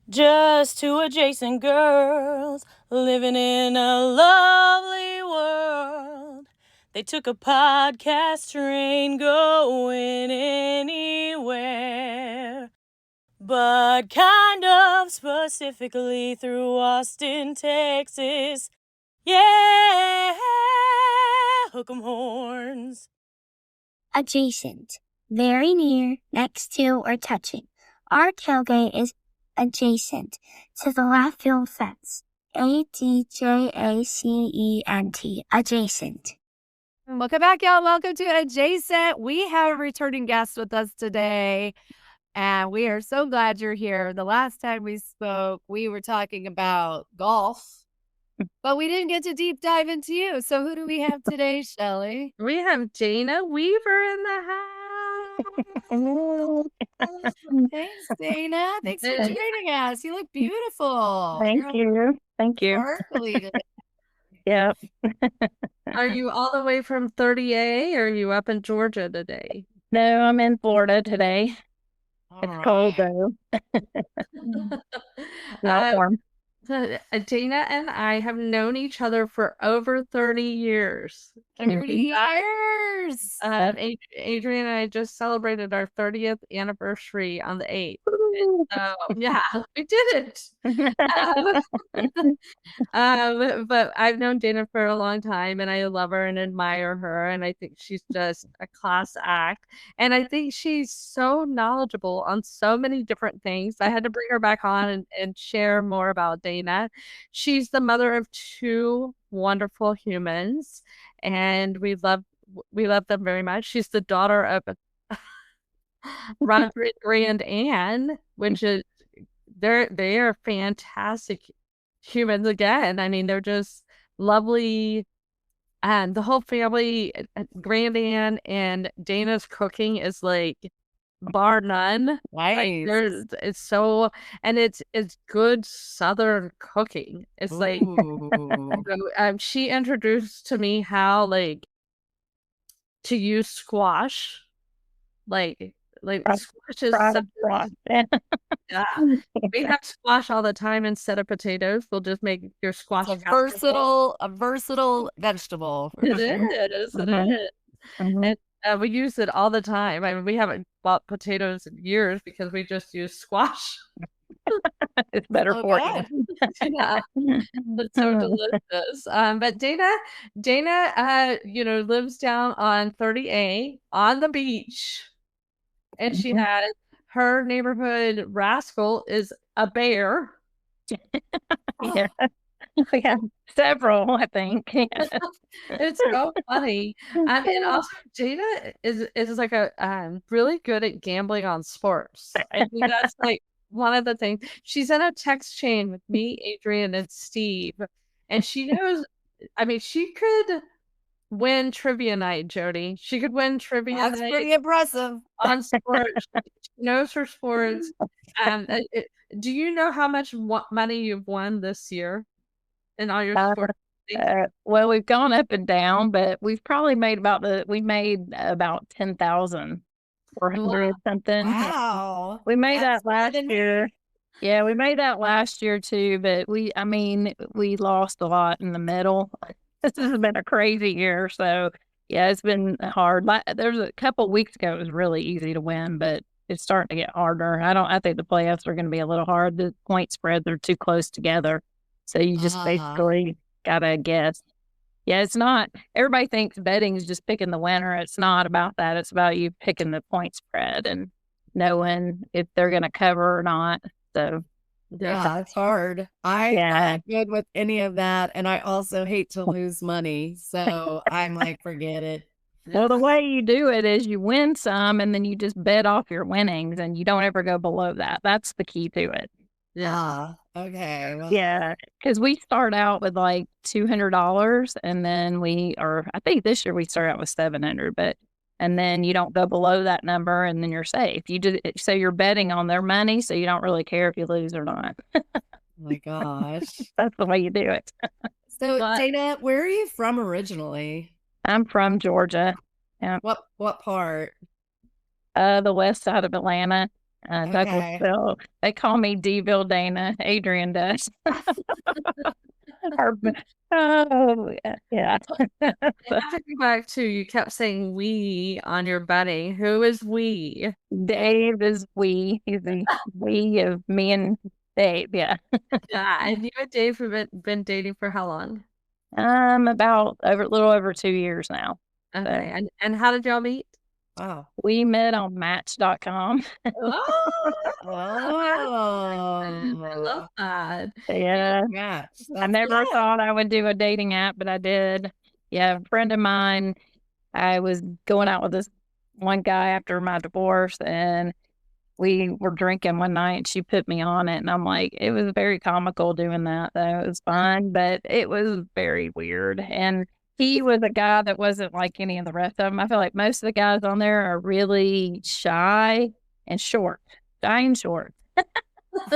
Just two adjacent girls living in a lovely world. They took a podcast train going anywhere, but kind of specifically through Austin, Texas. Yeah, hook 'em horns. Adjacent. Very near, next to, or touching. Our tailgate is adjacent to the left field fence. ADJACENT. Adjacent. Welcome back, y'all. Welcome to Adjacent. We have a returning guest with us today, and we are so glad you're here. The last time we spoke, we were talking about golf, but we didn't get to deep dive into you. So who do we have today, Shelly? We have Dana Weaver in the house. Thanks, Dana. Thanks for joining us. You look beautiful. Thank you. Sparkly. Yep. Are you all the way from 30A or are you up in Georgia today? No, I'm in Florida today. It's cold though. Not warm. Dana and I have known each other for over 30 years. 30 years. Adrian and I just celebrated our 30th anniversary on the 8th. Yeah, we did it. But I've known Dana for a long time and I love her and admire her. And I think she's just a class act. And I think she's so knowledgeable on so many different things. I had to bring her back on and share more about Dana. She's the mother of two wonderful humans and we love them very much. She's the daughter of Roderick and Anne, which is they are fantastic humans again. I mean, they're just lovely. And the whole family, Grand Anne and Dana's cooking is like bar none. Nice. Like, it's good Southern cooking. It's like she introduced to me how like to use squash, squash is Squash. yeah. We have squash all the time instead of potatoes. We'll just make your squash a versatile vegetable. It is. And we use it all the time. I mean, we haven't bought potatoes in years because we just use squash. It's better for you. Yeah, it's so delicious. But Dana, lives down on 30A on the beach, and she has her neighborhood rascal is a bear. Yeah. We have several, I think. It's so funny. And also Dana is like a really good at gambling on sports. I think that's like one of the things. She's in a text chain with me, Adrian, and Steve. And she knows, I mean, she could win trivia night, Jody. She could win trivia night. That's pretty impressive. On sports. She knows her sports. Do you know how much money you've won this year in all your sports? Well, we've gone up and down, but we've probably made about 10,400 something. Wow. We made that last year. Yeah, we made that last year too, but we lost a lot in the middle. This has been a crazy year, so yeah, it's been hard. There's a couple weeks ago it was really easy to win, but it's starting to get harder. I think the playoffs are going to be a little hard. The point spreads are too close together, so you just basically gotta guess. Yeah, it's not. Everybody thinks betting is just picking the winner. It's not about that. It's about you picking the point spread and knowing if they're going to cover or not. So yeah, it's hard. I'm not good with any of that, and I also hate to lose money. So I'm like, forget it. Well, the way you do it is you win some, and then you just bet off your winnings, and you don't ever go below that. That's the key to it. Yeah. Okay. Well, yeah, because we start out with like $200, and then I think this year we start out with 700, and then you don't go below that number, and then you're safe. So you're betting on their money, so you don't really care if you lose or not. Oh my gosh, that's the way you do it. So, Dana, where are you from originally? I'm from Georgia. Yeah. What part? The west side of Atlanta. Okay. Douglasville. They call me Deville Dana. Adrian does. Our- oh, yeah. I have to go back to, you kept saying we on your buddy. Who is we? Dave is we. He's the we of me and Dave. Yeah. Yeah, and you and Dave have been dating for how long? About a little over 2 years now. Okay, and how did y'all meet? Wow. We met on Match.com. Oh, Oh. I love that. Yeah. Yeah. I never thought I would do a dating app, but I did. Yeah, a friend of mine, I was going out with this one guy after my divorce, and we were drinking one night, and she put me on it, and I'm like, it was very comical doing that, though. It was fun, but it was very weird. And he was a guy that wasn't like any of the rest of them. I feel like most of the guys on there are really shy and short. Shy and short.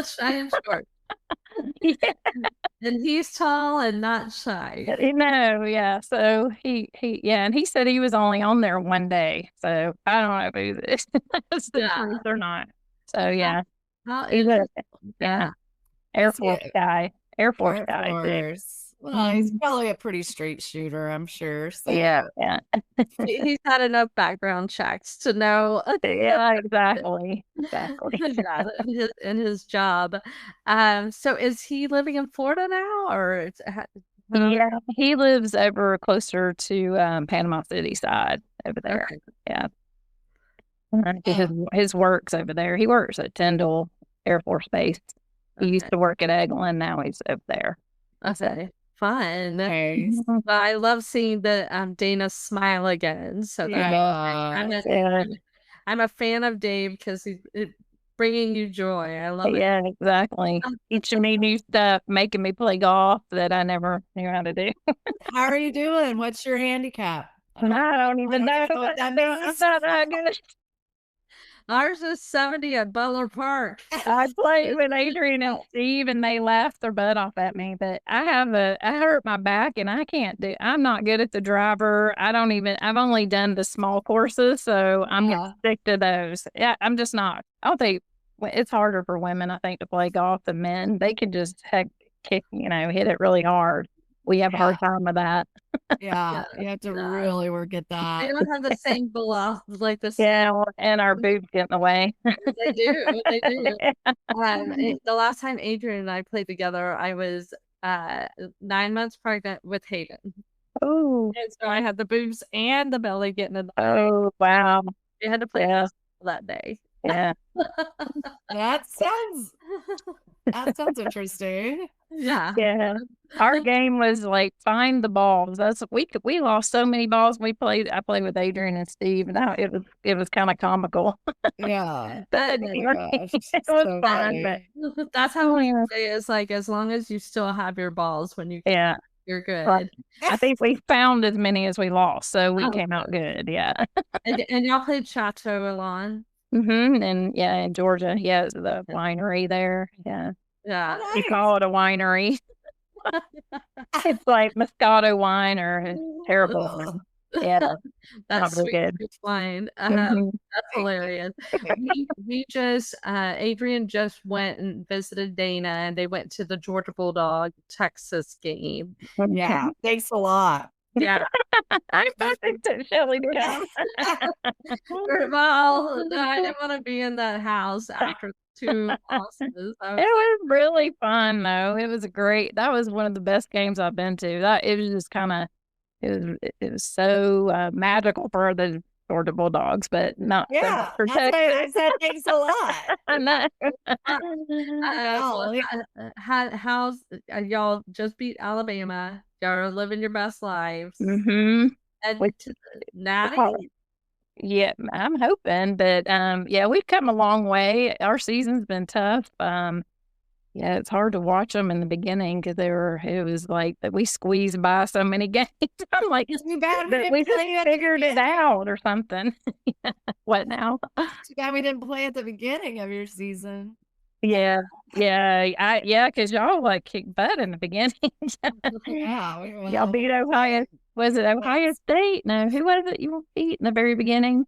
Shy and short. Yeah. And he's tall and not shy. No, yeah. So yeah, and he said he was only on there one day. So I don't know if it's the Yeah. truth or not. So yeah, How he's a Yeah. Air Force guy. Air Force Air guy. too. Force. Well, he's probably a pretty straight shooter, I'm sure. So. Yeah, yeah, He's had enough background checks to know yeah. Exactly. yeah, in his job. So is he living in Florida now, or Yeah, he lives over closer to Panama City side over there. Okay. Yeah. His work's over there. He works at Tyndall Air Force Base. He used to work at Eglin. Now he's over there. Okay. Fun. Nice. Mhm. But I love seeing the Dana smile again. So Yeah. I'm a fan of Dave because he's bringing you joy. I love it. Yeah, exactly. Teaching me new stuff, making me play golf that I never knew how to do. How are you doing? What's your handicap? I don't even know. what that I'm means. not that good. Ours is 70 at Butler Park. I played with Adrian and Steve, and they laughed their butt off at me. But I hurt my back, and I'm not good at the driver. I've only done the small courses, so I'm gonna stick to those. Yeah, I'm just not. I don't think it's harder for women, I think, to play golf than men. They can just hit it really hard. We have a hard time with that. Yeah, you have to really work at They that. don't have the same velocity like this. Yeah, and our boobs get in the way. They do. They do. The last time Adrian and I played together, I was 9 months pregnant with Hayden. Oh, And so I had the boobs and the belly getting in the way. oh, wow. We had to play that day. Yeah. That sounds interesting. Yeah. Yeah. Our game was like find the balls. We lost so many balls. I played with Adrian and Steve, and it was kind of comical. Yeah. But Oh my it gosh, was so fun. funny. But That's how we say it. It's like as long as you still have your balls when you yeah, you're good. right. I think we found as many as we lost, so we came out good. Yeah. And y'all played Chateau Alon. And yeah, in Georgia, yeah, it's the winery there. Yeah, Yeah. we call it a winery. It's like Moscato wine or terrible. Yeah, That's not very sweet good. wine. Mhm. That's hilarious. We just Adrian just went and visited Dana, and they went to the Georgia Bulldog Texas game. Yeah. Thanks a lot. Yeah. I'm perfect to Shelly to come. Well, I didn't want to be in that house after 2 losses. It was really fun though. That was one of the best games I've been to. It was just it was so magical for the Georgia Bulldogs, but not Yeah. for That's why Texas. I said thanks a lot. I know. How's y'all just beat Alabama? Y'all are living your best lives. Mm-hmm. And Which Natty? Yeah, I'm hoping, but yeah, we've come a long way. Our season's been tough. Yeah, it's hard to watch them in the beginning because it was like that we squeezed by so many games. I'm like, Too bad we but didn't we just play at the figured it out or something. What now? Too bad we didn't play at the beginning of your season. Yeah, because y'all like kicked butt in the beginning. Yeah. Y'all beat Ohio. Was it Ohio State? No, who was it you beat in the very beginning?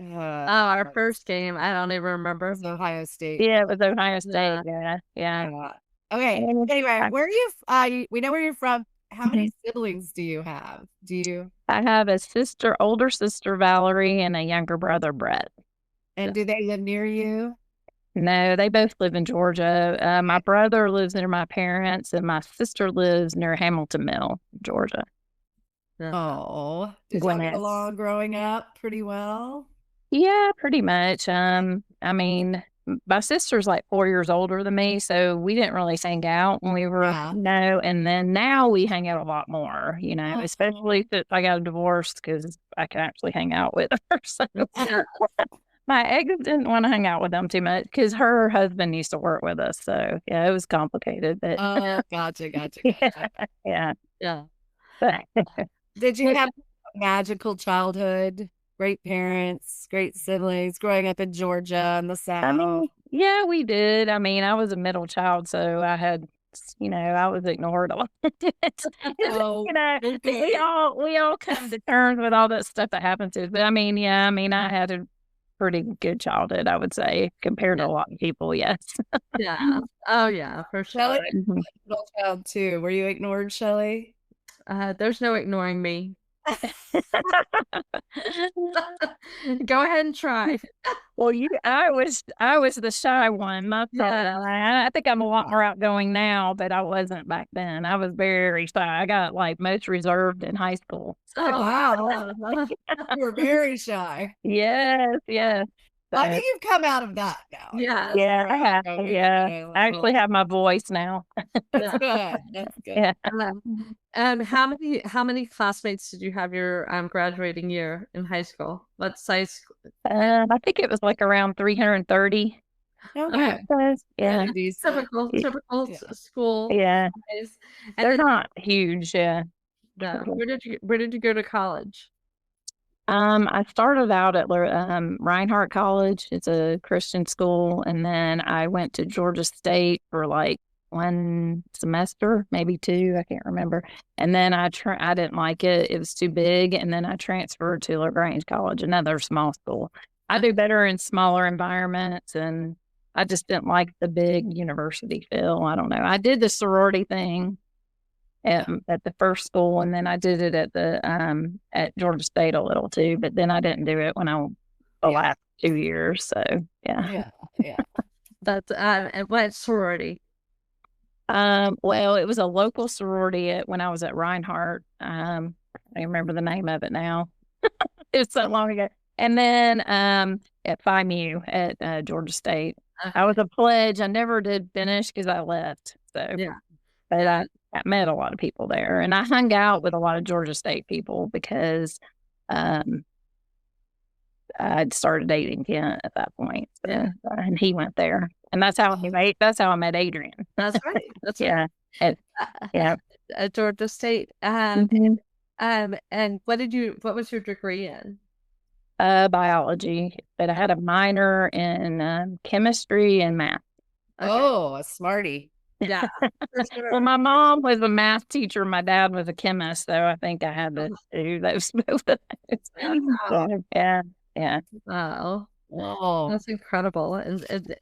our first game, I don't even remember. was Ohio State. Yeah, it was Ohio State. Yeah. Yeah. Okay. Anyway, where are you? We know where you're from. How many Mm-hmm. siblings do you have? I have a older sister, Valerie, and a younger brother, Brett. And do they live near you? No, they both live in Georgia. My brother lives near my parents, and my sister lives near Hamilton Mill, Georgia. Oh, did you get along growing up pretty well? Yeah, pretty much. I mean, my sister's like 4 years older than me, so we didn't really hang out when we were and then now we hang out a lot more, especially since I got a divorce because I can actually hang out with her. So my ex didn't want to hang out with them too much because her husband used to work with us. So yeah, it was complicated. But gotcha. Yeah. Did you have a magical childhood? Great parents, great siblings, growing up in Georgia in the South. Yeah, we did. I mean, I was a middle child, so I had, I was ignored a lot. We all come to terms with all that stuff that happened to us. But I had a pretty good childhood, I would say, compared to a lot of people. Yes. Yeah. Oh, yeah, for sure. Shelly, middle child too. Were you ignored, Shelly? There's no ignoring me. Go ahead and try. Well, I was the shy one. I think I'm a lot more outgoing now, but I wasn't back then. I was very shy. I got like most reserved in high school. Oh wow, you were very shy. Yes. I think you've come out of that now. Yeah, I have. Yeah, I actually have my voice now. That's good. That's good. Yeah. How many classmates did you have your graduating year in high school? What size? I think it was like around 330. Okay. Yeah. Typical school. Yeah. Size. They're not huge. Yeah. No. Where did you go to college? I started out at Reinhardt College. It's a Christian school, and then I went to Georgia State for like 1 semester, maybe 2. I can't remember. And then I didn't like it; it was too big. And then I transferred to LaGrange College, another small school. I do better in smaller environments, and I just didn't like the big university feel. I don't know. I did the sorority thing at the first school, and then I did it at Georgia State a little too, but then I didn't do it when the last 2 years. So yeah. That's and what sorority? Well, it was a local sorority when I was at Reinhardt. I remember the name of it now. It was so long ago. And then at FIMU at Georgia State, I was a pledge. I never did finish because I left. So but I met a lot of people there, and I hung out with a lot of Georgia State people because I'd started dating Kent at that point. So, and he went there, and that's how I met Adrian. That's right. That's right. At Georgia State. And what was your degree in? Biology, but I had a minor in chemistry and math. Okay. Oh, a smarty. Yeah. Sure. Well, my mom was a math teacher. My dad was a chemist, so I think I had to do those both of those. So, yeah. Wow. That's incredible.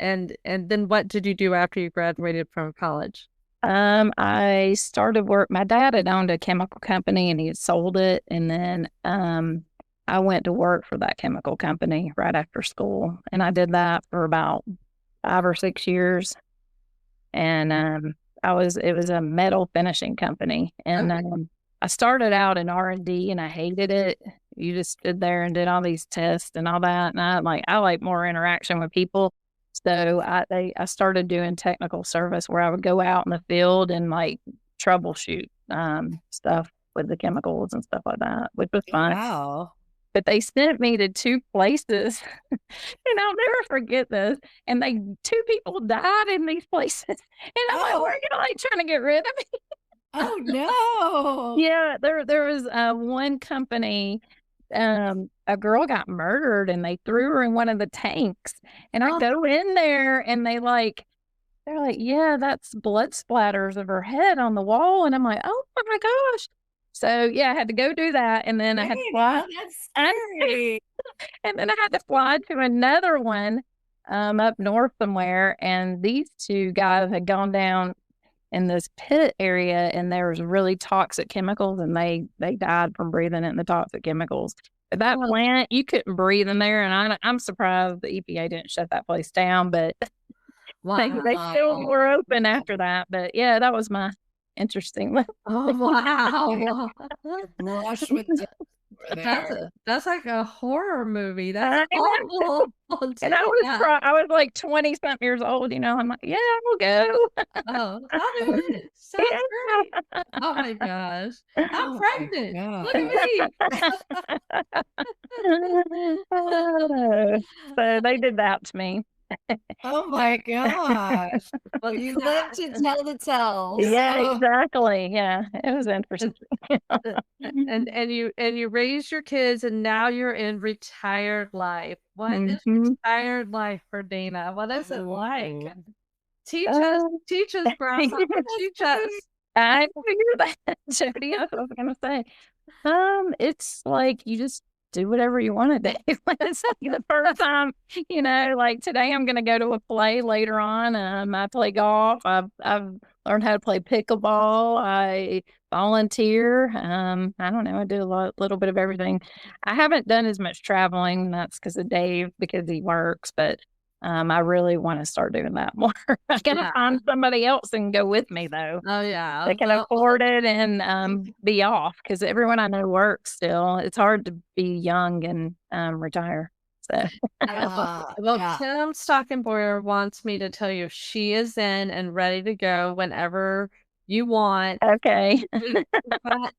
And then what did you do after you graduated from college? I started work. My dad had owned a chemical company and he had sold it, and then I went to work for that chemical company right after school, and I did that for about 5 or 6 years. And it was a metal finishing company, and I started out in R&D, and I hated it. You just stood there and did all these tests and all that, and I like more interaction with people. So I started doing technical service where I would go out in the field and like troubleshoot stuff with the chemicals and stuff like that, which was fun. Wow. But they sent me to 2 places, and I'll never forget this. And 2 people died in these places, and I'm like, "Where are you like trying to get rid of me?" Oh no! Yeah, there was one company. A girl got murdered, and they threw her in one of the tanks. And I go in there, and they're like, "Yeah, that's blood splatters of her head on the wall." And I'm like, "Oh my gosh!" So yeah, I had to go do that, and then I had to fly. That's scary. And then I had to fly to another one up north somewhere, and these two guys had gone down in this pit area, and there was really toxic chemicals, and they died from breathing in the toxic chemicals. But that plant, you couldn't breathe in there, and I'm surprised the EPA didn't shut that place down. But they still were open after that. But yeah, that was my interesting. Oh wow! Wash with That's like a horror movie. That's I awful. And I was like 20 something years old, I'm like, yeah, we'll go. Oh, I'll do it. Sounds great. Oh my gosh. I'm pregnant. Look at me. So they did that to me. Oh my gosh. Well, You live to tell the tale. Yeah, exactly. Yeah, it was interesting. and you raised your kids, and now you're in retired life. What is retired life for Dana? What is it like? Teach us, grandma. Teach us. I figured that, Jody. That's what I was gonna say. It's like you just do whatever you want to do. It's like the first time, like today I'm gonna go to a play later on. I play golf. I've learned how to play pickleball. I volunteer. I don't know. I do a little bit of everything. I haven't done as much traveling. And that's because of Dave, because he works, but I really want to start doing that more. I gotta find somebody else and go with me though. Oh yeah, They can afford it and be off, because everyone I know works still. It's hard to be young and retire. So Kim Stockenboyer wants me to tell you she is in and ready to go whenever you want. Okay.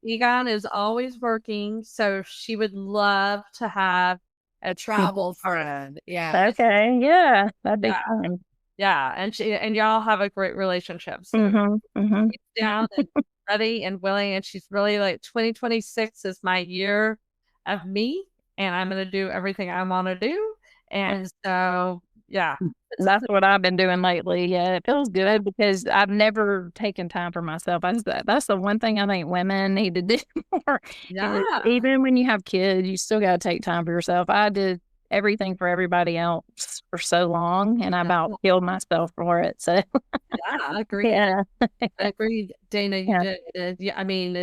Egon is always working, so she would love to have a travel friend. Yeah. Okay. Yeah. That'd be fun. Yeah. And y'all have a great relationship. So she's down and ready and willing. And she's really like 2026 is my year of me. And I'm going to do everything I want to do. And so, yeah. That's what I've been doing lately. Yeah, it feels good because I've never taken time for myself. That's the one thing I think women need to do more. Yeah. Even when you have kids, you still got to take time for yourself. I did everything for everybody else for so long, and I about killed myself for it. So yeah, I agree. Yeah, I agree, Dana. You did. Yeah, I mean,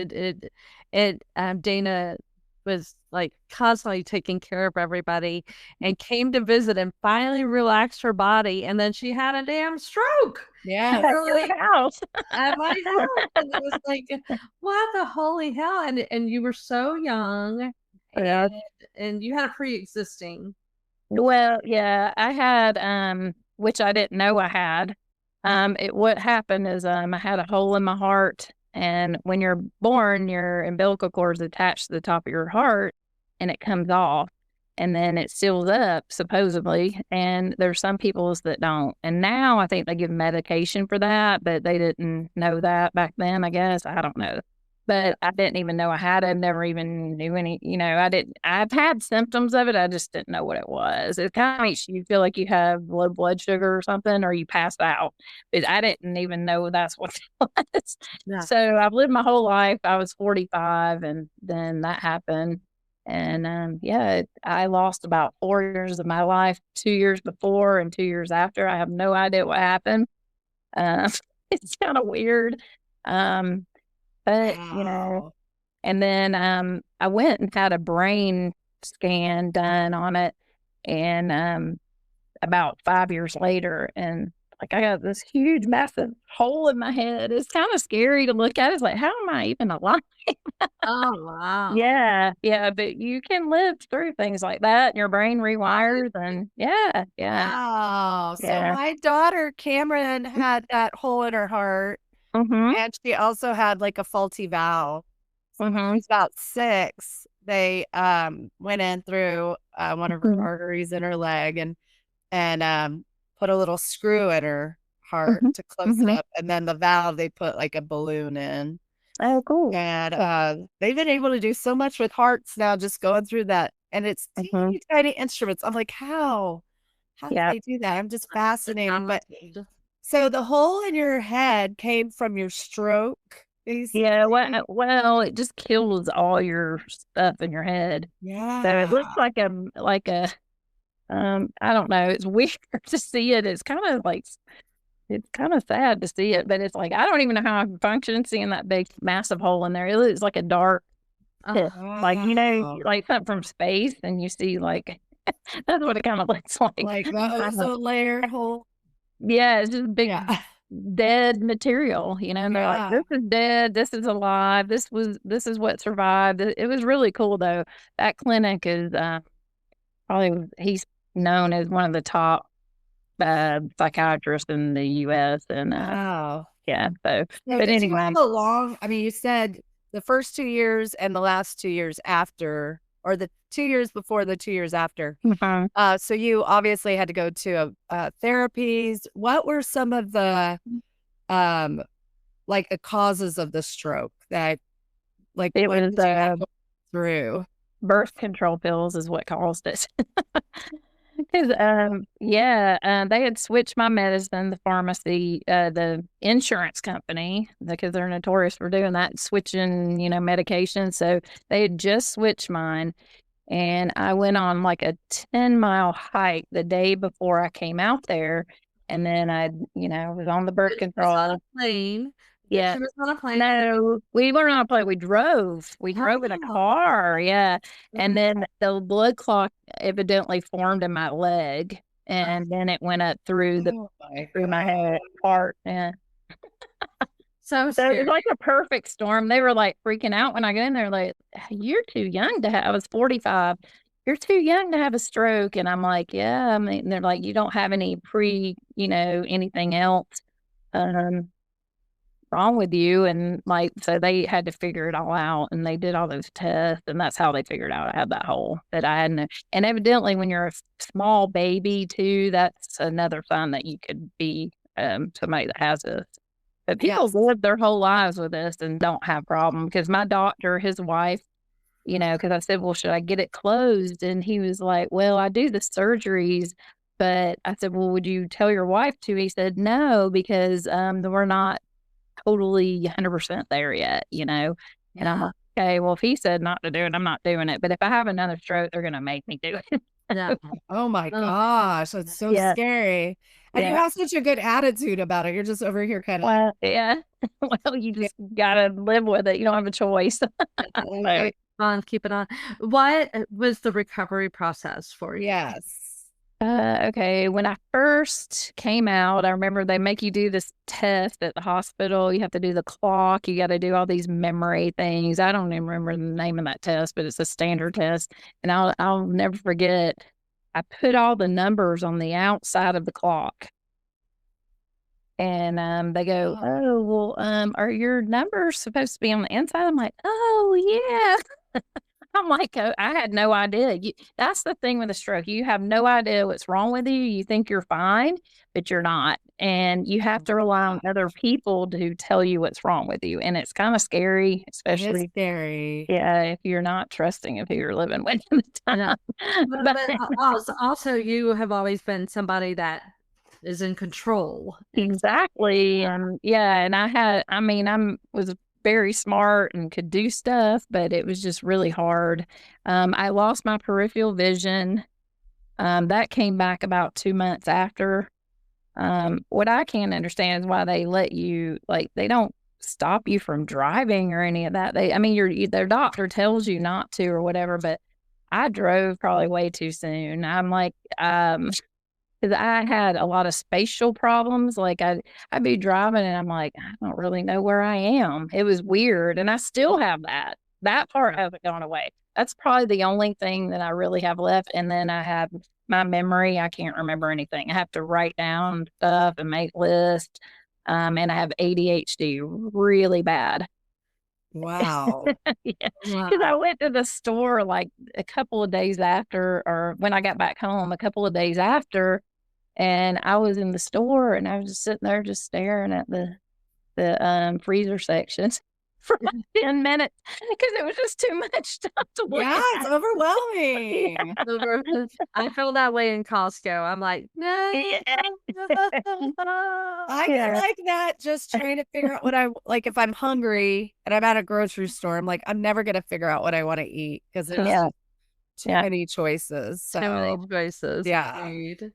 Dana was like constantly taking care of everybody and came to visit and finally relaxed her body, and then she had a damn stroke. Yeah. at your house. At my house. And it was like, what the holy hell? And you were so young. Yeah. And you had a pre-existing. Well, yeah, I had which I didn't know I had. What happened is I had a hole in my heart, and when you're born, your umbilical cord is attached to the top of your heart, and it comes off, and then it seals up supposedly. And there's some people's that don't. And now I think they give medication for that, but they didn't know that back then. I guess I don't know. But I didn't even know I had it. I never even knew any, I've had symptoms of it. I just didn't know what it was. It kind of makes you feel like you have low blood sugar or something, or you passed out. But I didn't even know that's what it was. Yeah. So I've lived my whole life. I was 45, and then that happened. And I lost about 4 years of my life, 2 years before and 2 years after. I have no idea what happened. It's kind of weird. But, and then I went and had a brain scan done on it, and about 5 years later, and like I got this huge, massive hole in my head. It's kind of scary to look at. It's like, how am I even alive? Oh, wow. Yeah. But you can live through things like that, and your brain rewires, and yeah. Wow. So my daughter, Cameron, had that hole in her heart. And she also had like a faulty valve. When she was about 6, they went in through one of her arteries in her leg and put a little screw in her heart to close it up. And then the valve, they put like a balloon in. Oh, cool. And they've been able to do so much with hearts now, just going through that. And it's teeny tiny instruments. I'm like, how do they do that? I'm just fascinated. But so the hole in your head came from your stroke? Yeah, well, it just kills all your stuff in your head. So it looks Yeah. like a I don't know. It's weird to see it. It's kind of sad to see it, but it's like I don't even know how I can function seeing that big massive hole in there. It looks like a dark pit, like Wow. like something from space, and you see like that's what it kind of looks like. Like the I don't- ozone layer hole. yeah, it's just big Yeah. dead material, and they're like, Yeah. this is dead, this is alive, this is what survived. It was really cool though. That clinic is probably he's known as one of the top psychiatrists in the US, and Wow. yeah, so So but did you anyway. have a long, I mean, you said the first 2 years and the last 2 years after, or the 2 years before the 2 years after. Mhm. So you obviously had to go to therapies. What were some of the um like the causes of the stroke that like It what was did you have to go through? birth control pills is what caused it. 'Cause, yeah, they had switched my medicine, the pharmacy, the insurance company, because they're notorious for doing that, switching, medication. So they had just switched mine, and I went on like a 10-mile hike the day before I came out there, and then I, was on the birth control. Plane. Yeah. She was on a plane. No, we weren't on a plane. We drove. We drove in a Oh. car. Yeah. And Okay. then the blood clot evidently formed in my leg. And then it went up through Oh my through my God. head part. Yeah. So So it scary. was like a perfect storm. They were like freaking out when I got in there, like, you're too young to have, I was 45. You're too young to have a stroke. And I'm like, yeah. I mean, they're like, you don't have any anything else. Um, wrong with you, and like so they had to figure it all out, and they did all those tests, and that's how they figured out I had that hole that I hadn't. And evidently when you're a small baby too, that's another sign that you could be somebody that has this. But people Yes. live their whole lives with this and don't have problem, because my doctor, his wife, because I said, well, should I get it closed? And he was like, well, I do the surgeries. But I said, well, would you tell your wife to? He said, no, because we're not totally 100% there yet. And I'm like, okay, well, if he said not to do it, I'm not doing it. But if I have another stroke, they're going to make me do it. Yeah. Oh my Oh. gosh, that's so Yeah. scary. And you Yeah. have such a good attitude about it. You're just over here kind of Well, yeah. Well, you just got to live with it. You don't have a choice. So, Keep it on. What was the recovery process for you? yes. okay. When I first came out, I remember they make you do this test at the hospital. You have to do the clock. You got to do all these memory things. I don't even remember the name of that test, but it's a standard test. And I'll never forget. I put all the numbers on the outside of the clock. And they go, oh, well, are your numbers supposed to be on the inside? I'm like, oh, yeah. I'm like, I had no idea. That's the thing with a stroke. You have no idea what's wrong with you. You think you're fine, but you're not. And you have to rely on other people to tell you what's wrong with you. And it's kind of scary, It's especially, scary. yeah, if you're not trusting of who you're living with at the time. Yeah. But also, you have always been somebody that is in control. Exactly. And yeah, and was very smart and could do stuff, but it was just really hard. I lost my peripheral vision. That came back about 2 months after. What I can't understand is why they let you, like, they don't stop you from driving or any of that. Their doctor tells you not to or whatever, but I drove probably way too soon. I'm like, because I had a lot of spatial problems. Like I'd be driving and I'm like, I don't really know where I am. It was weird. And I still have that. That part hasn't gone away. That's probably the only thing that I really have left. And then I have my memory. I can't remember anything. I have to write down stuff and make lists. And I have ADHD really bad. Wow. Yeah. Because I went to the store like a couple of days after, or when I got back home, a couple of days after, and I was in the store and I was just sitting there just staring at the freezer sections. for like 10 minutes because it was just too much stuff to look Yeah, it's at. overwhelming. I feel that way in Costco. I'm like, no. Yeah. I get like that just trying to figure out what I like if I'm hungry and I'm at a grocery store. I'm like, I'm never gonna figure out what I want to eat because there's Yeah. too many choices. Too many So choices. yeah. Indeed.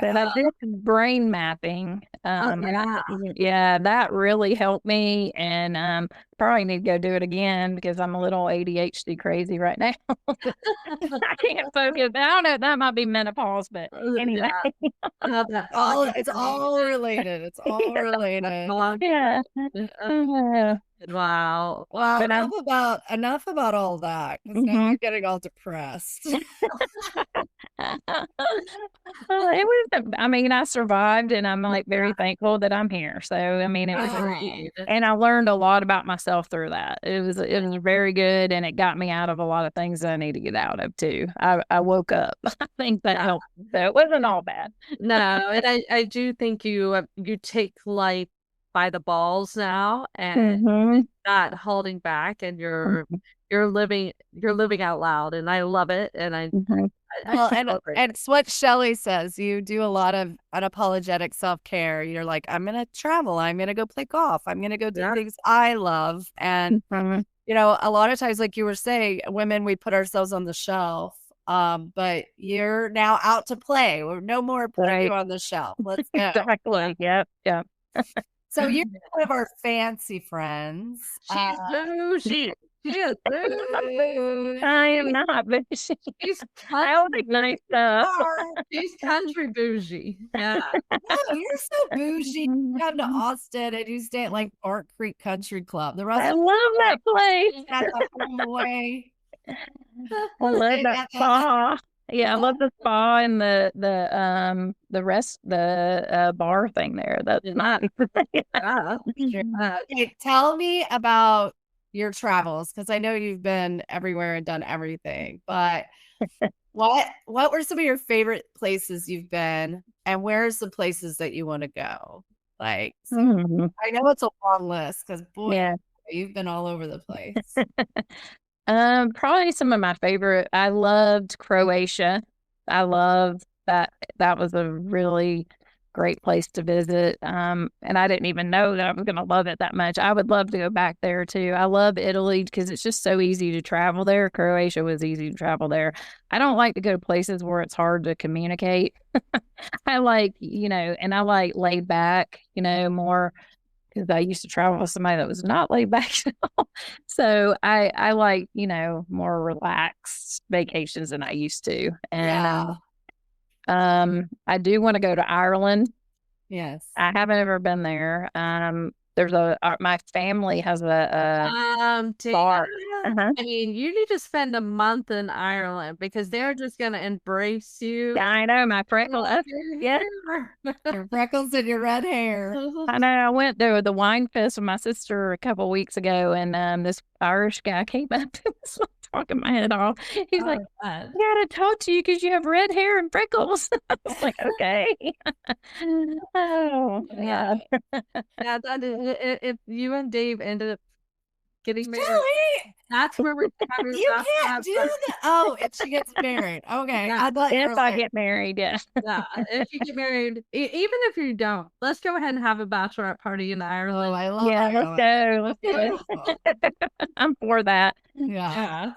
But I did brain mapping. Yeah, that really helped me, and probably need to go do it again because I'm a little ADHD crazy right now. I can't focus. I don't know. That might be menopause, but anyway. It's all related. It's all related. Yeah. Wow. Well, But enough about all that because now I'm getting all depressed. Well, it was. I mean, I survived, and I'm like very thankful that I'm here. So, I mean, it was, and I learned a lot about myself through that. It was very good, and it got me out of a lot of things that I need to get out of too. I woke up. I think that helped. So it wasn't all bad. No, and I do think you take life by the balls now and not holding back, and you're living out loud, and I love it, and I. Well, and it's what Shelly says. You do a lot of unapologetic self-care. You're like, I'm going to travel. I'm going to go play golf. I'm going to go do things I love. And, you know, a lot of times, like you were saying, women, we put ourselves on the shelf. But you're now out to play. We're no more putting you on the shelf. Let's go. Exactly. Yep. So you're one of our fancy friends. She's bougie. She is bougie. I am not bougie. I like nice stuff. She's country bougie. Yeah. Oh, you're so bougie. You come to Austin and you stay at like Park Creek Country Club. The rest I love that place. That's a way. I love that spa. Yeah, I love the spa and the bar thing there. That's not. Okay, tell me about your travels because I know you've been everywhere and done everything. But what were some of your favorite places you've been, and where's the places that you want to go? Like, I know it's a long list because boy, you've been all over the place. Probably some of my favorite. I loved Croatia. I loved that. That was a really great place to visit. And I didn't even know that I was going to love it that much. I would love to go back there too. I love Italy because it's just so easy to travel there. Croatia was easy to travel there. I don't like to go to places where it's hard to communicate. I like, and I like laid back, more. Because I used to travel with somebody that was not laid back at all. So I like, more relaxed vacations than I used to. And I do want to go to Ireland. Yes. I haven't ever been there. There's my family has a bar. I mean, you need to spend a month in Ireland because they're just going to embrace you. Yeah, I know, my freckles. Yeah. Your freckles and your red hair. I know. I went to the wine fest with my sister a couple of weeks ago, and this Irish guy came up and was talking my head off. He's like, I gotta talk to you because you have red hair and freckles. I was like, okay. Oh, yeah. If you and Dave ended up getting married, Shelly! That's where we're having. You can't do that. Oh, if she gets married. Okay. Yeah, if I get married, yeah. Yeah, if you get married, even if you don't, let's go ahead and have a bachelorette party in Ireland. Oh, I love Let's go. Let's do it. I'm for that. Yeah.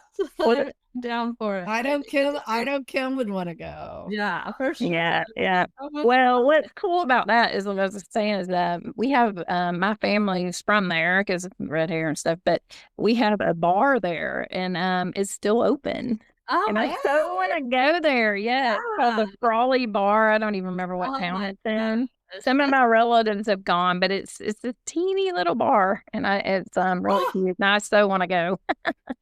Down for it. I know Kim would want to go. Yeah, for sure. Yeah. Well, what's cool about that is what I was saying is that we have my family's from there because of red hair and stuff, but we have a bar there and it's still open. Oh, and I so want to go there. Yeah, it's called the Frawley Bar. I don't even remember what town it's in. Some of my relatives have gone, but it's a teeny little bar, and it's really cute. And I so want to go.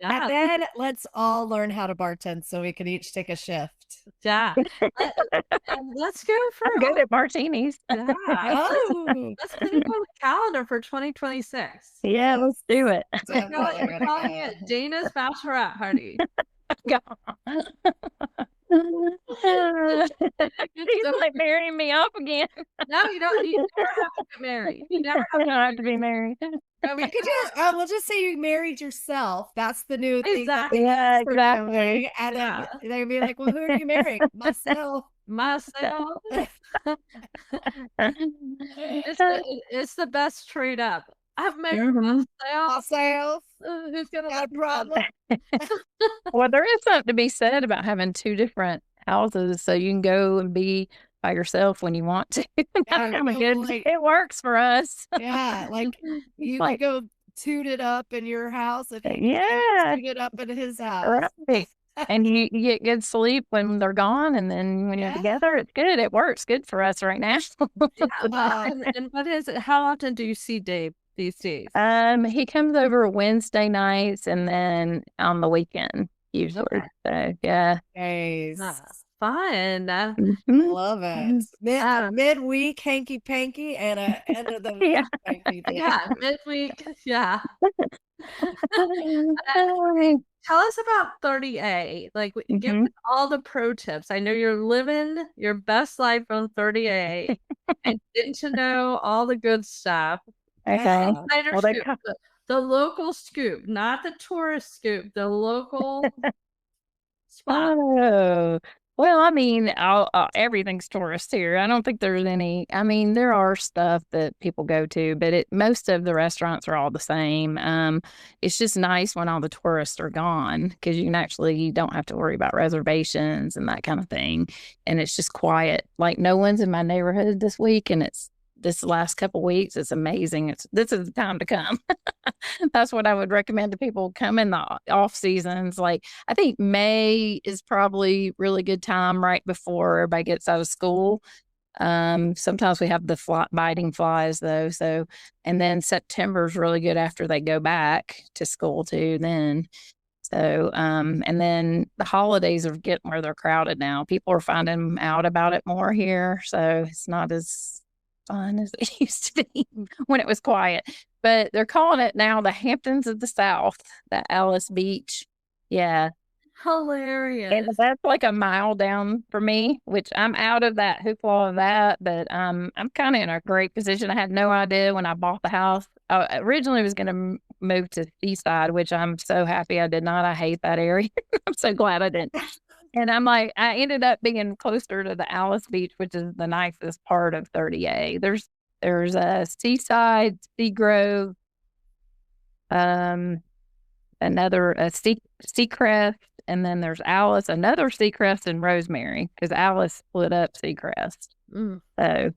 And then let's all learn how to bartend so we can each take a shift. Yeah, let's go for. I'm good at martinis. Yeah. Let's put it on the calendar for 2026. Yeah, let's do it. We're calling it Dana's Bachelorette Party. He's like marrying me off again. No, you don't. You never have to get married. You never I don't have to be married. I mean, we'll just say you married yourself. That's the new thing. Exactly. Yeah, for exactly. Shody. And then they'd be like, well, who are you marrying? Myself. Myself. It's the best straight up. I've married myself. Myself. Who's gonna Got a problem? Well, there is something to be said about having two different houses, so you can go and be by yourself when you want to. That's Yeah, kind of good. like- It works for us. Yeah, like you Like- could go toot it up in your house if he Yeah. toot it up in his house. Right. And you get good sleep when they're gone, and then when you're Yeah. together, it's good. It works good for us right now. and what is it? How often do you see Dave these days? He comes over Wednesday nights and then on the weekend usually. Okay. So yeah. Nice. Fun. Mhm. Love it. Midweek hanky panky and a end of the Yeah. panky. Yeah, midweek. Yeah. Tell us about 30A. Like, give us all the pro tips. I know you're living your best life on 30A and getting to know all the good stuff. Okay. Insider Well, they scoop, the local scoop, not the tourist scoop, the local spot. Oh, well, I mean, everything's tourist here. I don't think there's any. I mean, there are stuff that people go to, but most of the restaurants are all the same. It's just nice when all the tourists are gone because you don't have to worry about reservations and that kind of thing. And it's just quiet. Like no one's in my neighborhood this week, and it's this last couple weeks. It's amazing. This is the time to come. That's what I would recommend to people come in the off seasons. Like I think May is probably really good time right before everybody gets out of school. Sometimes we have the biting flies though. So, and then September is really good after they go back to school too then. So, and then the holidays are getting where they're crowded now. People are finding out about it more here. So it's not as fun as it used to be when it was quiet. But they're calling it now the Hamptons of the South, the Alice Beach. Yeah. Hilarious. And that's like a mile down for me, which I'm out of that hoopla of that. But I'm kind of in a great position. I had no idea when I bought the house. I originally was going to move to Seaside, which I'm so happy I did not. I hate that area. I'm so glad I didn't. And I'm like, I ended up being closer to the Alice Beach, which is the nicest part of 30A. There's a Seaside, Seagrove, another Seacrest, and then there's Alice, another Seacrest, and Rosemary because Alice split up Seacrest. So,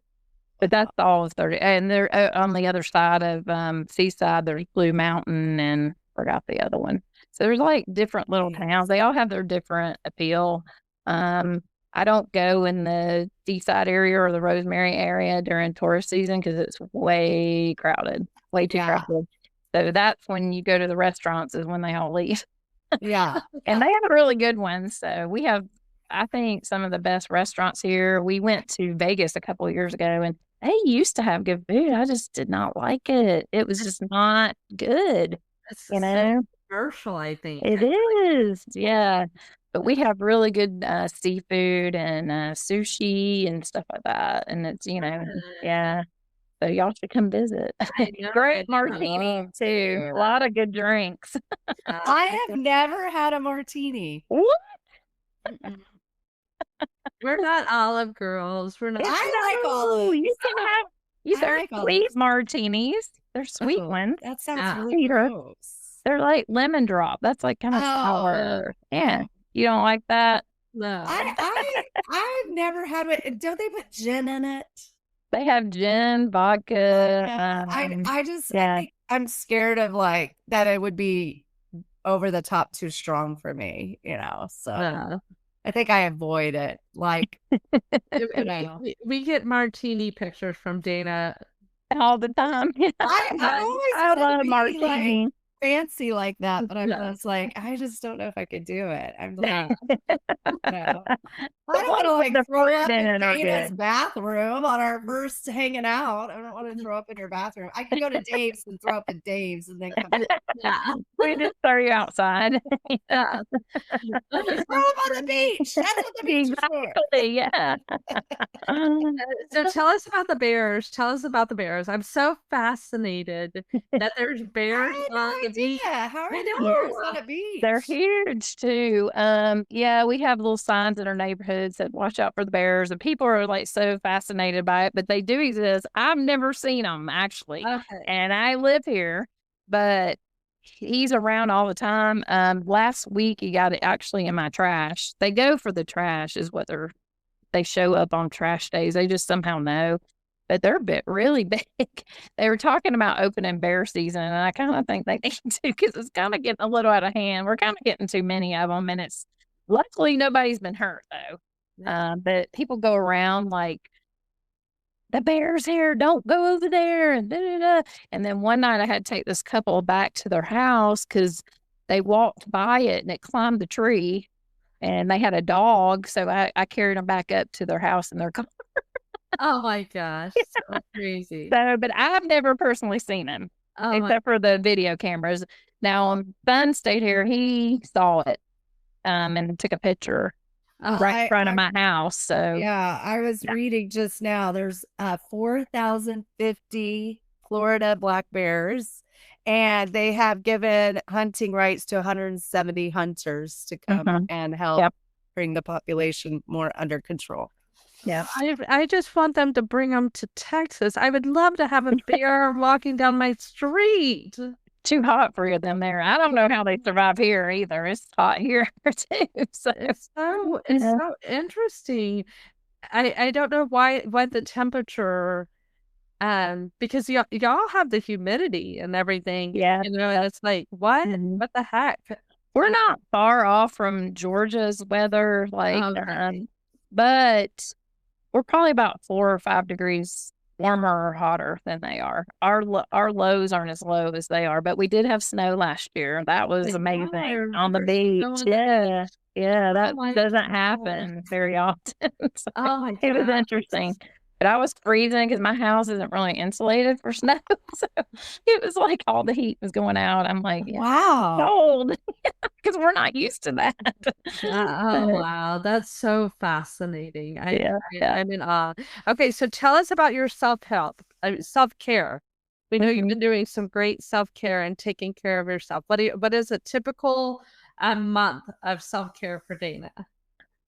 but that's all 30. And they're on the other side of Seaside. There's Blue Mountain, and forgot the other one. So there's like different little towns. They all have their different appeal. I don't go in the Seaside area or the Rosemary area during tourist season because it's way crowded, way too crowded. So that's when you go to the restaurants is when they all leave. Yeah. And they have really good ones. So we have, I think, some of the best restaurants here. We went to Vegas a couple of years ago and they used to have good food. I just did not like it. It was just not good. It's You know? commercial, I think. It is. Yeah. But we have really good seafood and sushi and stuff like that. And it's, yeah. So y'all should come visit. Great martini too. A lot of good drinks. I have never had a martini. What? We're not olive girls. We're not. I like olives. You can have sweet martinis. They're sweet ones. That sounds really Sweeter. gross. They're like lemon drop. That's like kind of sour. Yeah. You don't like that? No. I've never had it. Don't they put gin in it? They have gin, vodka. I think I'm scared of like that it would be over the top too strong for me, so I think I avoid it. Like, we get martini pictures from Dana all the time. I love martini. Like, fancy like that, but I Yeah. was like, I just don't know if I could do it. I'm like, Yeah. no. I don't want to like the throw up in in it are Dana's good. bathroom on our first hanging out. I don't want to throw up in your bathroom. I can go to Dave's and throw up at Dave's and then come back. Yeah. We just throw you outside. Yeah. Throw up on the beach. That's what the beach is for. Exactly, yeah. So tell us about the bears. Tell us about the bears. I'm so fascinated that there's bears on the beach. How are I there know. bears on a beach? They're huge too. Yeah, we have little signs in our neighborhoods that watch out for the bears, and people are like so fascinated by it, but they do exist. I've never seen them actually, Okay. and I live here, but he's around all the time. Last week he got it actually in my trash. They go for the trash, is what they show up on trash days. They just somehow know. But they're really big. They were talking about opening bear season, and I kind of think they need to because it's kind of getting a little out of hand. We're kind of getting too many of them, and it's luckily nobody's been hurt though. Yeah. But people go around like the bear's here, don't go over there, and da, da, da. And then one night I had to take this couple back to their house because they walked by it and it climbed the tree, and they had a dog, so I carried them back up to their house in their car. Oh my gosh. So crazy. So, but I've never personally seen him Oh my, except for the video cameras. Now, Bun stayed here. He saw it, and took a picture oh, right in front of my house. So, Yeah, I was reading just now. There's 4,050 Florida black bears, and they have given hunting rights to 170 hunters to come and help bring the population more under control. yeah. I just want them to bring them to Texas. I would love to have a bear walking down my street. Too hot for them there. I don't know how they survive here either. It's hot here too. So, It's so interesting. I don't know why the temperature, because y'all have the humidity and everything. yeah. You know, it's like what the heck? We're not far off from Georgia's weather, like, Okay. but we're probably about 4 or 5 degrees warmer or hotter than they are. Our lows aren't as low as they are, but we did have snow last year. That was amazing on the beach. Yeah. Yeah, that doesn't happen very often. So Oh my it was gosh. interesting. But I was freezing because my house isn't really insulated for snow. So it was like all the heat was going out. I'm like, yeah, Wow. cold because we're not used to that. Oh wow, that's so fascinating. Yeah. I'm in awe. Okay, so tell us about your self-help, self-care. We know you've been doing some great self-care and taking care of yourself. What is a typical month of self-care for Dana?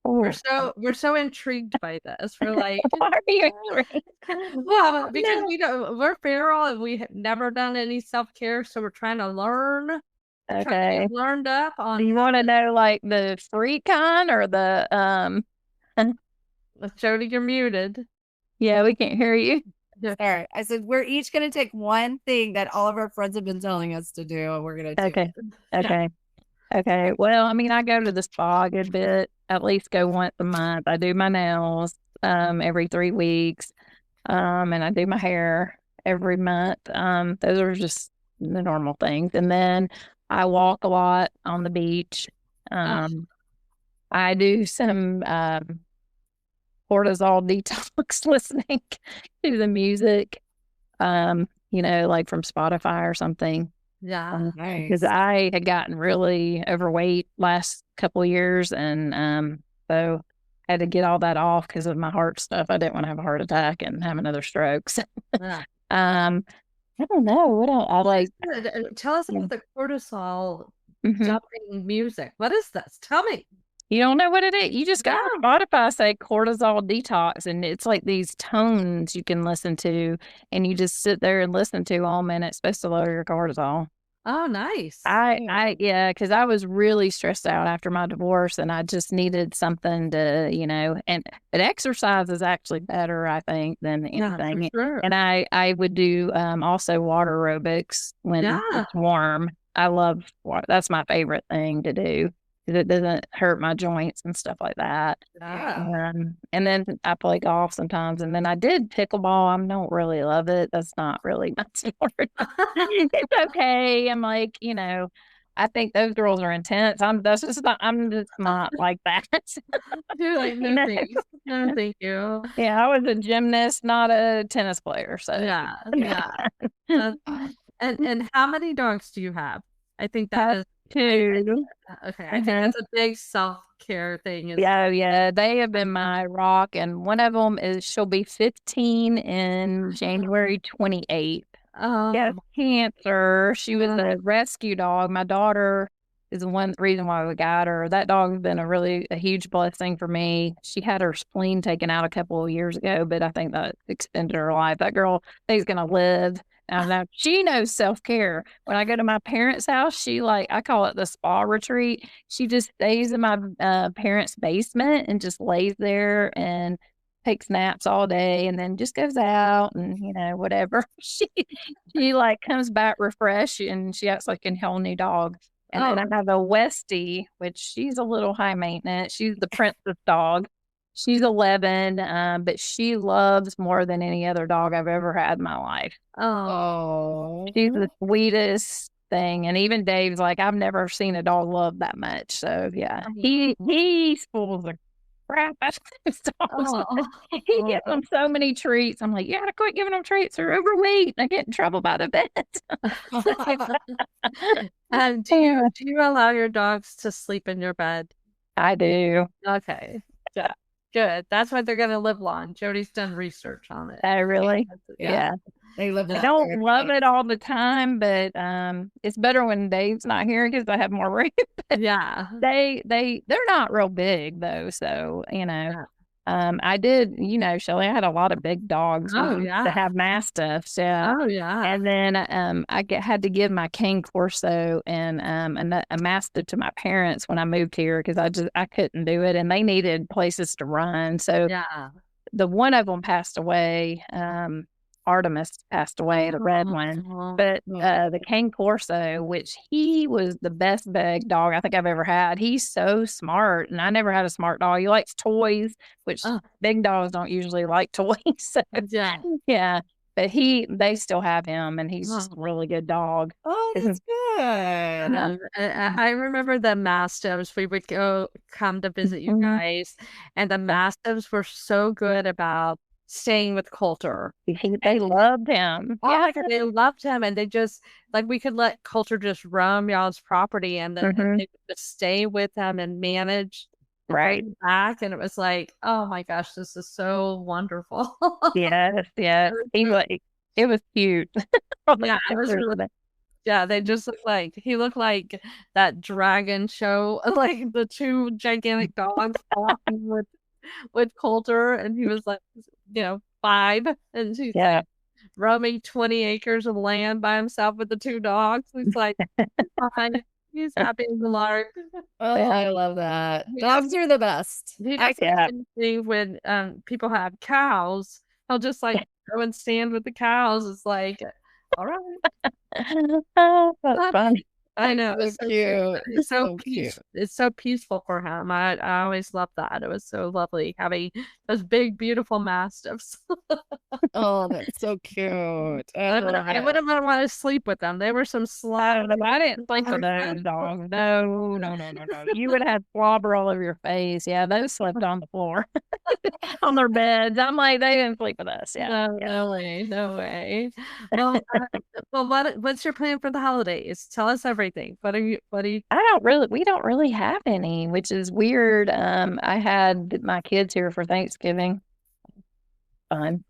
We're so intrigued by this. We're like, Why are you well, because we're feral and we have never done any self-care, so we're trying to learn. Trying to okay? get learned up Do on. you want to know like the free kind or the Shody, you're muted. Yeah, we can't hear you. Sorry. I said we're each going to take one thing that all of our friends have been telling us to do, and we're going to do Okay. it. Okay. Okay. Well, I mean, I go to the spa a good bit. At least go once a month. I do my nails every 3 weeks. And I do my hair every month. Those are just the normal things. And then I walk a lot on the beach. I do some cortisol detox listening to the music, you know, like from Spotify or something. Yeah. Because I had gotten really overweight last couple of years, and so I had to get all that off because of my heart stuff. I didn't want to have a heart attack and have another stroke. So, Yeah. I don't know what else I like. Tell us about the cortisol jumping music. What is this? Tell me. You don't know what it is. You just got on Spotify, say cortisol detox, and it's like these tones you can listen to, and you just sit there and listen to all minute. It's supposed to lower your cortisol. Oh, nice. Yeah, because I was really stressed out after my divorce, and I just needed something to, you know, but exercise is actually better, I think, than anything. Yeah, for sure. And I would do also water aerobics when it's warm. I love water. That's my favorite thing to do. because it doesn't hurt my joints and stuff like that. Yeah. And then I play golf sometimes, and then I did pickleball. I don't really love it. That's not really my sport. It's okay. I'm like, I think those girls are intense. I'm just not like that. You're like, no thanks. No, thank you. Yeah, I was a gymnast, not a tennis player. So Yeah. And how many dogs do you have? I think that is two. okay. I think that's a big self-care thing. Yeah, they have been my rock, and one of them she'll be 15 in January 28th. She has cancer. She was a rescue dog. My daughter is the one reason why we got her. That dog's been a huge blessing for me. She had her spleen taken out a couple of years ago, but I think that extended her life. That girl is going to live. Now she knows self-care. When I go to my parents' house, I call it the spa retreat. She just stays in my parents' basement and just lays there and takes naps all day, and then just goes out and whatever. She comes back refreshed, and she acts like a whole new dog. And then I have a Westie, which she's a little high maintenance. She's the princess dog. She's 11, but she loves more than any other dog I've ever had in my life. Oh, She's the sweetest thing. And even Dave's like, I've never seen a dog love that much. So yeah, he spoils the crap out of those dogs. He gives them so many treats. I'm like, you gotta quit giving them treats. They're overweight. I get in trouble by the vet. Do you allow your dogs to sleep in your bed? I do. Okay. Yeah. Good. That's why they're gonna live long. Jody's done research on it. I really? yeah. They live. I don't love it all the time, but it's better when Dave's not here because I have more room. Yeah. They're not real big though, so I did, Shelly, I had a lot of big dogs. Oh yeah. To have mastiffs, yeah. Oh yeah. And then had to give my cane corso and a mastiff to my parents when I moved here because I couldn't do it, and they needed places to run. So yeah, the one of them passed away. Artemis passed away, the red one. But the cane corso, which he was the best big dog I think I've ever had. He's so smart, and I never had a smart dog. He likes toys, which big dogs don't usually like toys. So, yeah. But they still have him, and he's just a really good dog. Oh, that's good. I remember the mastiffs. We would come to visit you guys, and the mastiffs were so good about staying with Coulter. They loved him. Yeah, they loved him, and they just we could let Coulter just roam y'all's property, and then they would just stay with him and manage right back. And it was like, oh my gosh, this is so wonderful. Yes. It was cute. Yeah, it was really. Yeah, they just he looked like that dragon show, like the two gigantic dogs walking with Coulter, and he was 5, and she's roaming 20 acres of land by himself with the two dogs. He's like, he's happy as a lark. Oh, I love that. Dogs are the best. When people have cows, he'll just go and stand with the cows. It's like, all right. That's fun. I know. It's so cute. It's so cute. It's so peaceful for him. I always loved that. It was so lovely having those big, beautiful mastiffs. Oh, that's so cute. I wouldn't want to sleep with them. They were some slobber. I didn't sleep with those dogs. No. You would have slobber all over your face. Yeah, those slept on the floor on their beds. I'm like, they didn't sleep with us. Yeah. No way. Well, what's your plan for the holidays? Tell us everything. What are you we don't really have any, which is weird. I had my kids here for Thanksgiving. Fun.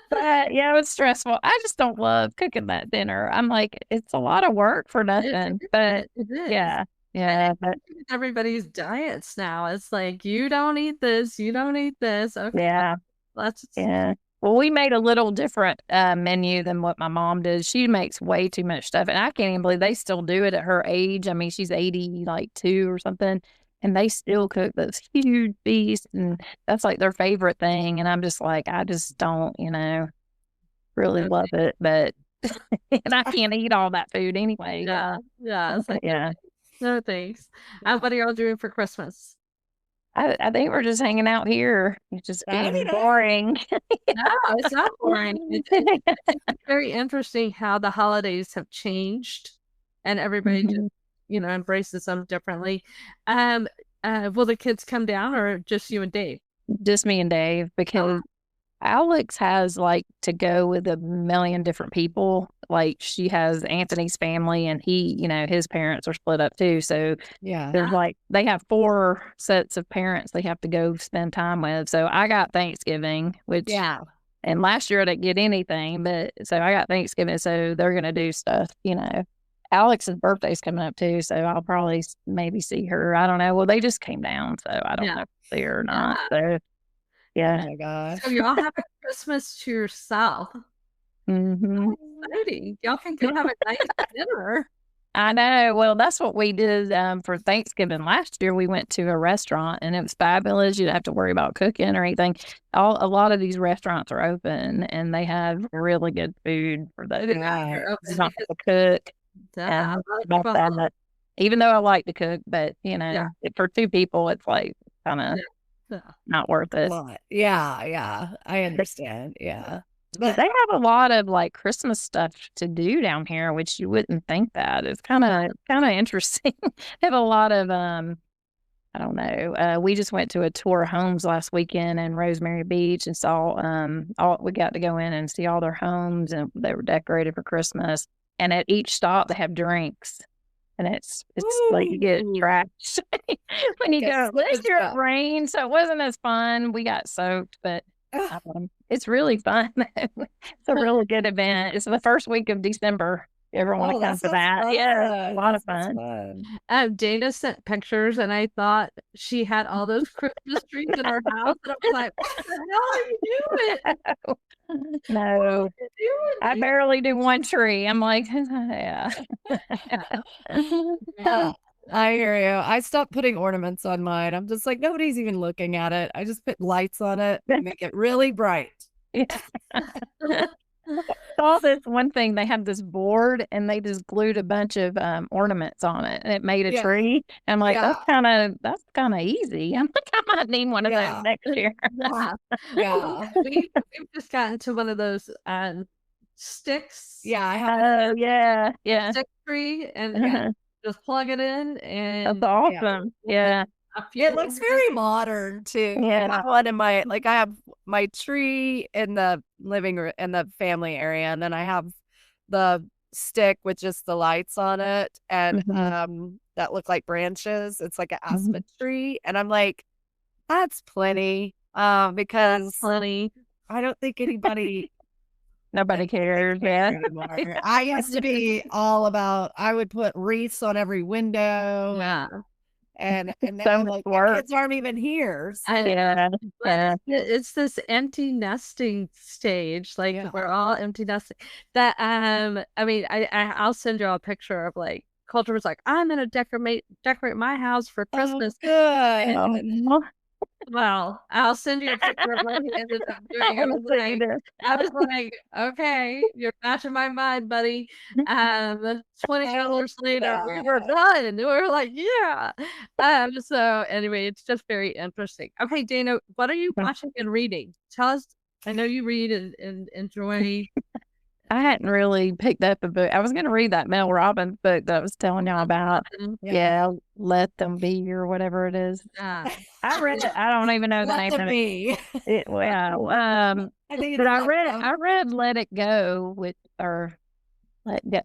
But yeah, it was stressful. I just don't love cooking that dinner. I'm like, it's a lot of work for nothing. But it is. Yeah. But everybody's diets now. It's like, you don't eat this, you don't eat this. Okay. Yeah. Well, we made a little different menu than what my mom does. She makes way too much stuff, and I can't even believe they still do it at her age. I mean, she's 82 or something, and they still cook those huge feasts, and that's their favorite thing. And I'm just like, I just don't, really love it. But and I can't eat all that food anyway. Yeah. It's like, Yeah. no thanks. What are y'all doing for Christmas? I think we're just hanging out here. It's just being boring. No, it's not boring. It's very interesting how the holidays have changed and everybody just, embraces them differently. Will the kids come down or just you and Dave? Just me and Dave, because Alex has like to go with a million different people. Like she has Anthony's family and he, his parents are split up too. So there's like, they have 4 sets of parents they have to go spend time with. So I got Thanksgiving, which, and last year I didn't get anything, but so I got Thanksgiving. So they're going to do stuff, Alex's birthday's coming up too. So I'll probably maybe see her. I don't know. Well, they just came down. So I don't know if they're or not. So yeah. Oh my gosh. So y'all have a Christmas to yourself. Exciting. Y'all can go have a nice dinner. I know. Well, that's what we did for Thanksgiving last year. We went to a restaurant and it was fabulous. You didn't have to worry about cooking or anything. A lot of these restaurants are open and they have really good food for those. You don't have to cook. About that. Even though I like to cook, but for 2 people, it's like kind of not worth it. Yeah, I understand. Yeah. But they have a lot of like Christmas stuff to do down here, which you wouldn't think that. It's kind of interesting. They have a lot of I don't know. We just went to a tour of homes last weekend in Rosemary Beach and saw we got to go in and see all their homes and they were decorated for Christmas. And at each stop they have drinks. And it's like you get trashed when you go. Last year it rained, so it wasn't as fun. We got soaked, but it's really fun. It's a really good event. It's the first week of December. You ever want to come to that? Fun. Yeah, a lot of fun. Dana sent pictures, and I thought she had all those Christmas trees in her house, and I was like, "What the hell are you doing?" No, I barely do one tree. I'm like, yeah. I hear you. I stopped putting ornaments on mine. I'm just like, nobody's even looking at it. I just put lights on it and make it really bright. Saw this one thing. They had this board and they just glued a bunch of ornaments on it and it made a tree. I'm like, that's kind of easy. I'm like, I might need one of those next year. We've just gotten to one of those sticks. Yeah, I have. Yeah. Stick tree and just plug it in and that's awesome. Yeah. It looks very modern too. Yeah. I have one in I have my tree in the living room in the family area, and then I have the stick with just the lights on it and that look like branches. It's like an aspen tree. And I'm like, that's plenty. Because I don't think nobody cares. Yeah. I used to be all about I would put wreaths on every window. Yeah. And now like my kids aren't even here. So. It's this empty nesting stage. Like we're all empty nesting. That I mean, I'll send you a picture of like Culture was like, I'm gonna decorate my house for Christmas. Oh, good. Well, I'll send you a picture of what he ended up doing. I was like, okay, you're matching my mind, buddy. 20 hours later, we were done. And we were like, yeah. So anyway, it's just very interesting. Okay, Dana, what are you watching and reading? Tell us. I know you read and enjoy. I hadn't really picked up a book. I was going to read that Mel Robbins book that I was telling y'all about. Yeah, Let Them Be or whatever it is. I read it. I don't even know the name of it. But I read Let It Go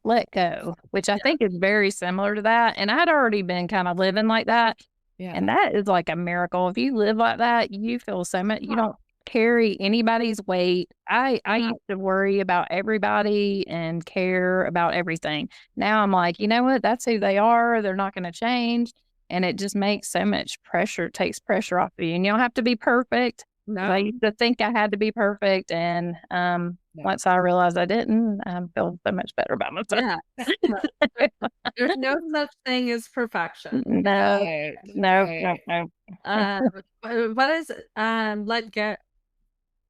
Let Go, which I think is very similar to that. And I'd already been kind of living like that. Yeah. And that is like a miracle. If you live like that, you feel so much. You don't carry anybody's weight. I used to worry about everybody and care about everything. Now I'm like, you know what? That's who they are. They're not going to change. And it just makes so much pressure, takes pressure off of you. And you don't have to be perfect. No. I used to think I had to be perfect. And once I realized I didn't, I feel so much better about myself. Yeah. There's no such thing as perfection. No. What is Let Go?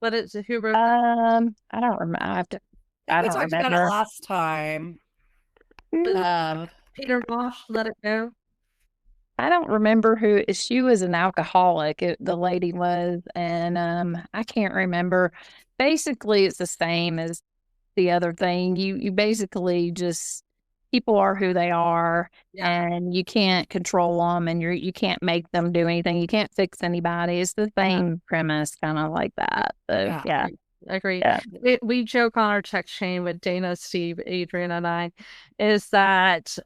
What is it? Who wrote I don't remember. I we don't talked about it remember. last time. Peter Bosch, Let It Go. I don't remember who she was an alcoholic, the lady was, and I can't remember. Basically, it's the same as the other thing. You basically just people are who they are, Yeah. and you can't control them, and you can't make them do anything. You can't fix anybody. It's the same premise, kind of like that. So yeah, I agree. yeah. We joke on our text chain with Dana, Steve, Adrian, and I, is that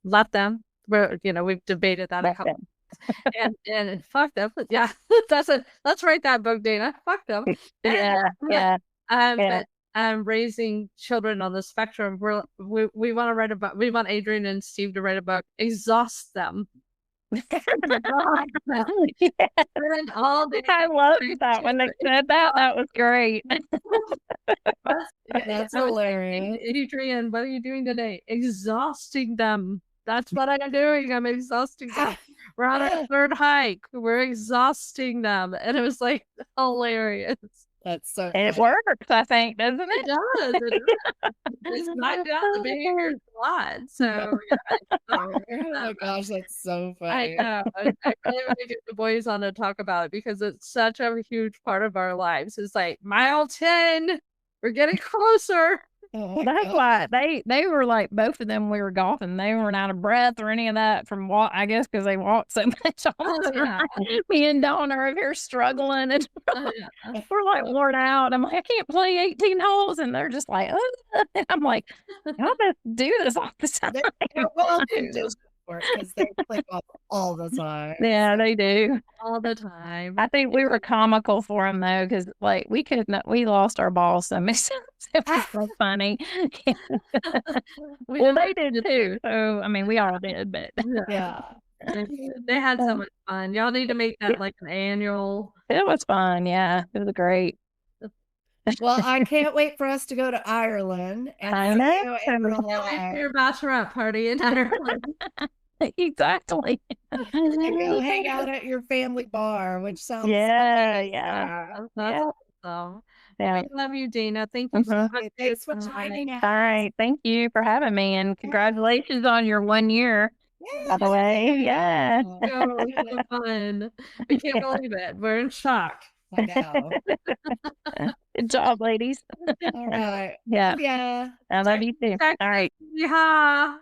let them. We've debated that a Let couple them. and fuck them. Yeah, let's write that book, Dana. Fuck them. Yeah, yeah, yeah. But raising children on the spectrum, we want to write about. We want Adrian and Steve to write a book. Exhaust them. Yeah. And all day. I loved that when they said that. That was great. That's hilarious. Adrian, what are you doing today? Exhausting them. That's what I'm doing. I'm exhausting them. We're on our third hike. We're exhausting them. And it was like hilarious. That's so It funny. works, I think, doesn't It it? does. It does. It's knocked out the behaviors a lot. So Oh my gosh, that's so I funny. know. I really want to get the boys on to talk about it because it's such a huge part of our lives. It's like mile 10. We're getting closer. Oh my That's God. why they were like both of them. We were golfing. They weren't out of breath or any of that from walk. I guess because they walked so much all the time. Me and Dawn are over here struggling, and we're like worn out. I'm like, I can't play 18 holes, and they're just like, and I'm like, y'all best do this all the time. They're well conditioned for it because they play golf all the time. Yeah, they do. All the time. I think we were comical for them though, because like we lost our ball so many times. It was so funny. Well, they did too. So I mean, we all did, but Yeah. They had so much fun. Y'all need to make that like an annual. it was fun. Yeah, it was great. Well, I can't wait for us to go to Ireland and I see know. you in real life. Your bachelorette party in Ireland. Exactly. And go hang out at your family bar, which sounds Yeah, yeah, That's yeah. awesome. Yeah. I love you, Dana. Thank you so Mhm. much. Thanks for joining us. All right. Thank you for having me, and congratulations on your 1 year. By the way, yeah. Oh, so fun. We can't believe it. We're in shock. I know. Good job, ladies. All right. Yeah, Yeah. I love you too. All right. Yeah.